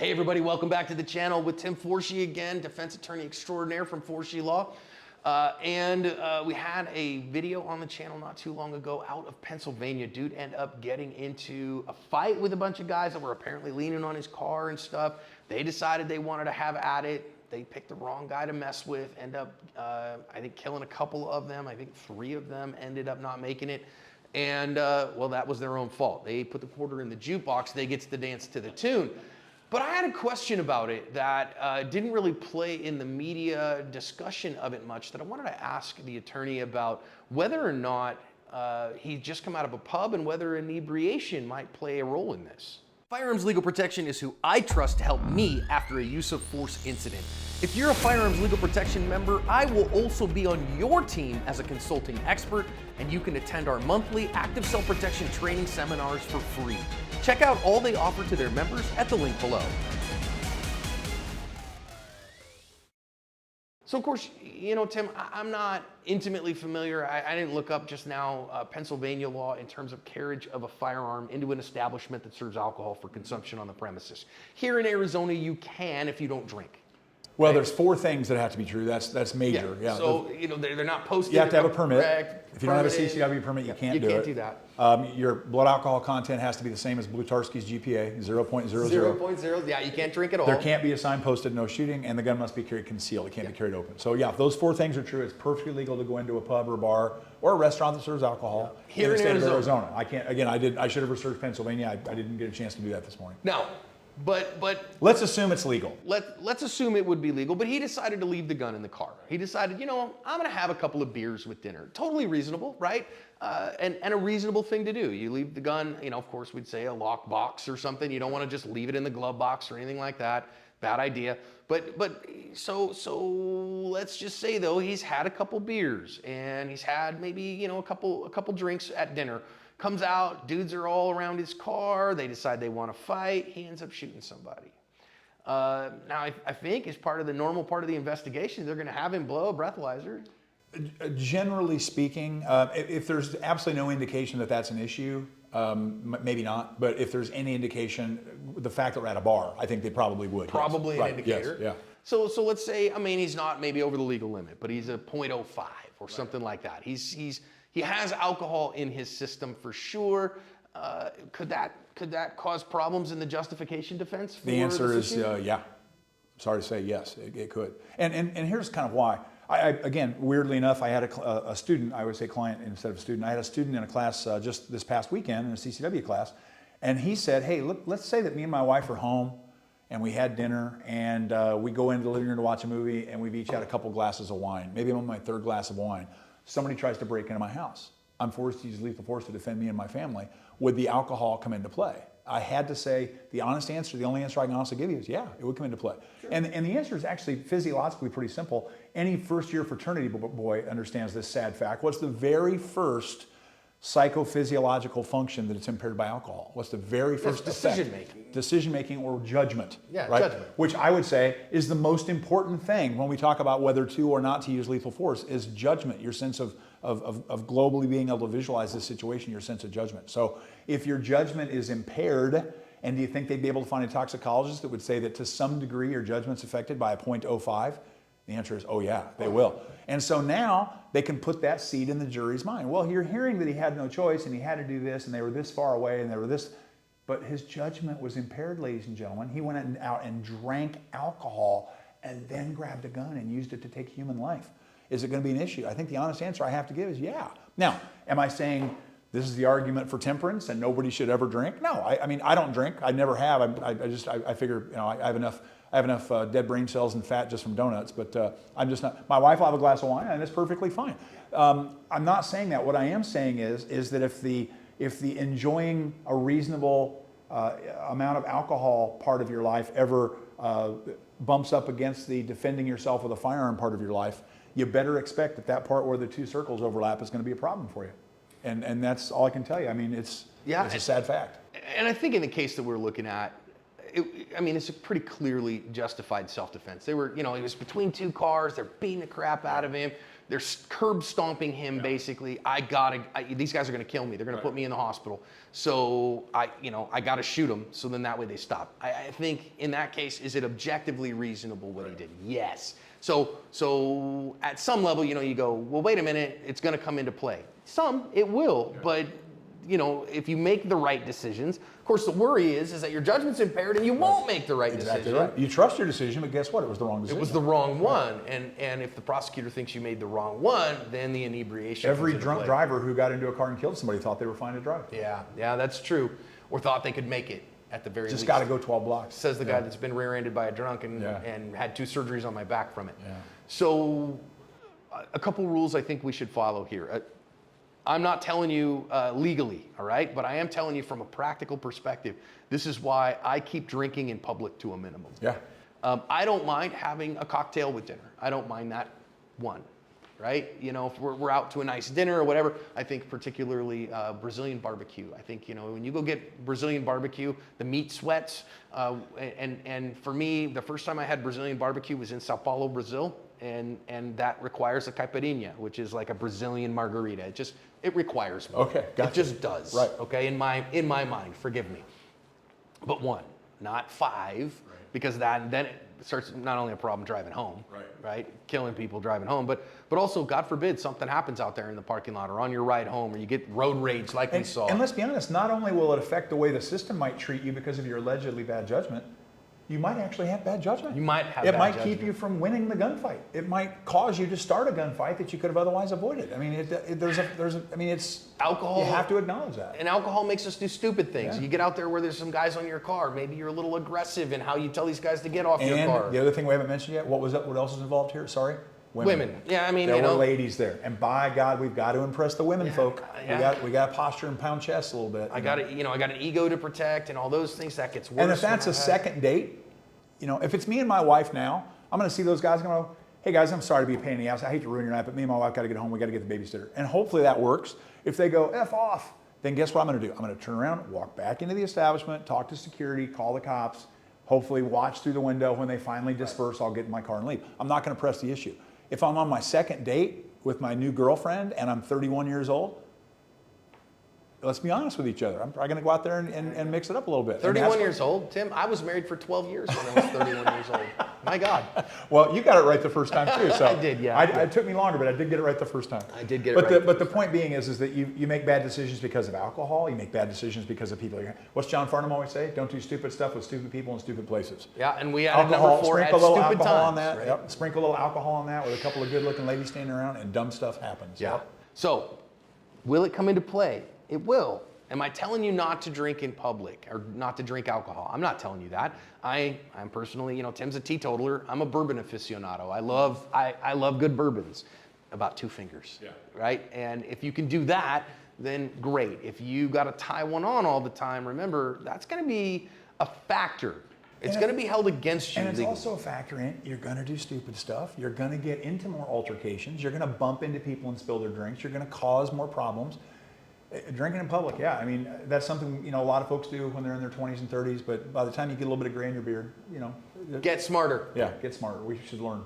Hey everybody, welcome back to the channel with Tim Forshee again, defense attorney extraordinaire from Forshee Law. We had a video on the channel not too long ago out of Pennsylvania. Dude ended up getting into a fight with a bunch of guys that were apparently leaning on his car and stuff. They decided they wanted to have at it. They picked the wrong guy to mess with, end up, I think, killing a couple of them. I think 3 of them ended up not making it. And well, that was their own fault. They put the quarter in the jukebox, they get to dance to the tune. But I had a question about it that didn't really play in the media discussion of it much, that I wanted to ask the attorney about whether or not he'd just come out of a pub and whether inebriation might play a role in this. Firearms Legal Protection is who I trust to help me after a use of force incident. If you're a Firearms Legal Protection member, I will also be on your team as a consulting expert, and you can attend our monthly active self-protection training seminars for free. Check out all they offer to their members at the link below. So of course, you know, Tim, I'm not intimately familiar. I didn't look up just now Pennsylvania law in terms of carriage of a firearm into an establishment that serves alcohol for consumption on the premises. Here in Arizona, you can if you don't drink. Well, there's 4 things that have to be true. That's major. Yeah. So, you know, they're not posted. You have to have a permit. Correct. If you don't have a CCW permit, you can't do it. You can't do that. Your blood alcohol content has to be the same as Blutarski's GPA, 0.00. 0.0. Yeah, you can't drink at all. There can't be a sign posted, no shooting, and the gun must be carried concealed. It can't be carried open. So yeah, if those 4 things are true, it's perfectly legal to go into a pub or a bar or a restaurant that serves alcohol here in the state Arizona. of Arizona. I can't. Again, I should have researched Pennsylvania. I didn't get a chance to do that this morning. Now, but let's assume it's legal. Let's assume it would be legal, but he decided to leave the gun in the car. He decided, you know, I'm gonna have a couple of beers with dinner. Totally reasonable, right? And a reasonable thing to do. You leave the gun, you know, of course we'd say a lock box or something. You don't wanna just leave it in the glove box or anything like that. Bad idea. But so let's just say though, he's had a couple beers and he's had maybe, you know, a couple drinks at dinner. Comes out, dudes are all around his car, they decide they want to fight, he ends up shooting somebody. Now, I think as part of the normal part of the investigation, they're going to have him blow a breathalyzer. Generally speaking, if there's absolutely no indication that that's an issue, maybe not, but if there's any indication, the fact that we're at a bar, I think they probably would. Probably yes. an indicator. Yes. Yeah. So let's say, I mean, he's not maybe over the legal limit, but he's a 0.05 or something like that. He has alcohol in his system for sure. Could that cause problems in the justification defense? For the answer is issue? yeah. Sorry to say yes, it could. And here's kind of why. Again, weirdly enough, I had a student, I would say client instead of student. I had a student in a class just this past weekend in a CCW class, and he said, hey, look, let's say that me and my wife are home and we had dinner and we go into the living room to watch a movie and we've each had a couple glasses of wine. Maybe I'm on my 3rd glass of wine. Somebody tries to break into my house. I'm forced to use lethal force to defend me and my family. Would the alcohol come into play? I had to say the honest answer, the only answer I can honestly give you is yeah, it would come into play. Sure. And the answer is actually physiologically pretty simple. Any first-year fraternity boy understands this sad fact. What's the very first psychophysiological function that it's impaired by alcohol? What's the very first decision-making. Decision-making or judgment. Yeah, right? Judgment. Which I would say is the most important thing when we talk about whether to or not to use lethal force is judgment, your sense of globally being able to visualize this situation, your sense of judgment. So if your judgment is impaired, and do you think they'd be able to find a toxicologist that would say that to some degree your judgment's affected by a 0.05? The answer is, oh yeah, they will. And so now they can put that seed in the jury's mind. Well, you're hearing that he had no choice and he had to do this and they were this far away and they were this, but his judgment was impaired, ladies and gentlemen. He went out and drank alcohol and then grabbed a gun and used it to take human life. Is it going to be an issue? I think the honest answer I have to give is yeah. Now, am I saying this is the argument for temperance and nobody should ever drink? No, I mean, I don't drink. I never have. I figure, you know, I have enough dead brain cells and fat just from donuts, but I'm just not. My wife will have a glass of wine and it's perfectly fine. I'm not saying that. What I am saying is that if the enjoying a reasonable amount of alcohol part of your life ever bumps up against the defending yourself with a firearm part of your life, you better expect that part where the 2 circles overlap is going to be a problem for you. And that's all I can tell you. I mean, it's a sad fact. And I think in the case that we're looking at, I mean, it's a pretty clearly justified self-defense. They were, he was between two cars. They're beating the crap out of him. They're curb stomping him, basically. These guys are going to kill me. They're going to put me in the hospital. So I got to shoot them. So then that way they stop. I think in that case, is it objectively reasonable what he did? Yes. So at some level, you go, well, wait a minute, it's going to come into play. It will, but if you make the right decisions, of course, the worry is that your judgment's impaired and you won't make the right decision. Right. You trust your decision, but guess what? It was the wrong decision. It was the wrong one, and if the prosecutor thinks you made the wrong one, then the inebriation. Every drunk driver who got into a car and killed somebody thought they were fine to drive. Yeah, that's true, or thought they could make it at the very least. Just got to go 12 blocks. Says the guy that's been rear-ended by a drunk and had 2 surgeries on my back from it. Yeah. So, a couple rules I think we should follow here. I'm not telling you legally, all right? But I am telling you from a practical perspective, this is why I keep drinking in public to a minimum. Yeah. I don't mind having a cocktail with dinner. I don't mind that one, right? If we're out to a nice dinner or whatever, I think particularly Brazilian barbecue. I think, when you go get Brazilian barbecue, the meat sweats. And for me, the first time I had Brazilian barbecue was in Sao Paulo, Brazil. And that requires a caipirinha, which is like a Brazilian margarita. It requires more. Okay, gotcha. It just does. Right. Okay, in my mind, forgive me. But 1, not 5, because then it starts not only a problem driving home, right? Killing people driving home, but also, God forbid, something happens out there in the parking lot or on your ride home, or you get road rage like we saw. And let's be honest, not only will it affect the way the system might treat you because of your allegedly bad judgment, you might actually have bad judgment. You might have It bad might judgment. keep you from winning the gunfight. It might cause you to start a gunfight that you could have otherwise avoided. I mean, it's alcohol. You have to acknowledge that. And alcohol makes us do stupid things. Yeah. You get out there where there's some guys on your car. Maybe you're a little aggressive in how you tell these guys to get off your car. And the other thing we haven't mentioned yet, what else is involved here? Sorry? Women. Yeah, I mean, there were ladies there. And by God, we've got to impress the women folk. Yeah. We got to posture and pound chests a little bit. I got an ego to protect and all those things. That gets worse. And if that's a second date, if it's me and my wife now, I'm going to see those guys and go, hey guys, I'm sorry to be a pain in the ass. I hate to ruin your night, but me and my wife got to get home. We got to get the babysitter. And hopefully that works. If they go, F off, then guess what I'm going to do? I'm going to turn around, walk back into the establishment, talk to security, call the cops, hopefully watch through the window. When they finally disperse, I'll get in my car and leave. I'm not going to press the issue. If I'm on my second date with my new girlfriend and I'm 31 years old, let's be honest with each other. I'm probably going to go out there and mix it up a little bit. 31 years old? Tim, I was married for 12 years when I was 31 years old. My God. Well, you got it right the first time too. So I did, yeah. It took me longer, but I did get it right the first time. I did get it right. But the point being is that you make bad decisions because of alcohol. You make bad decisions because of people. What's John Farnham always say? Don't do stupid stuff with stupid people in stupid places. Yeah, and we added number 4 at sprinkle a little stupid alcohol times. on that. Right? Yep. Sprinkle a little alcohol on that with a couple of good-looking ladies standing around, and dumb stuff happens. Yeah. So, will it come into play? It will. Am I telling you not to drink in public or not to drink alcohol? I'm not telling you that. I'm personally, Tim's a teetotaler. I'm a bourbon aficionado. I love good bourbons. About 2 fingers, right? And if you can do that, then great. If you got to tie one on all the time, remember, that's going to be a factor. It's going to be held against you. And it's legally. also a factor in, you're going to do stupid stuff. You're going to get into more altercations. You're going to bump into people and spill their drinks. You're going to cause more problems. Drinking in public, yeah. I mean, that's something, a lot of folks do when they're in their 20s and 30s, but by the time you get a little bit of gray in your beard, Get smarter. Yeah, get smarter. We should learn.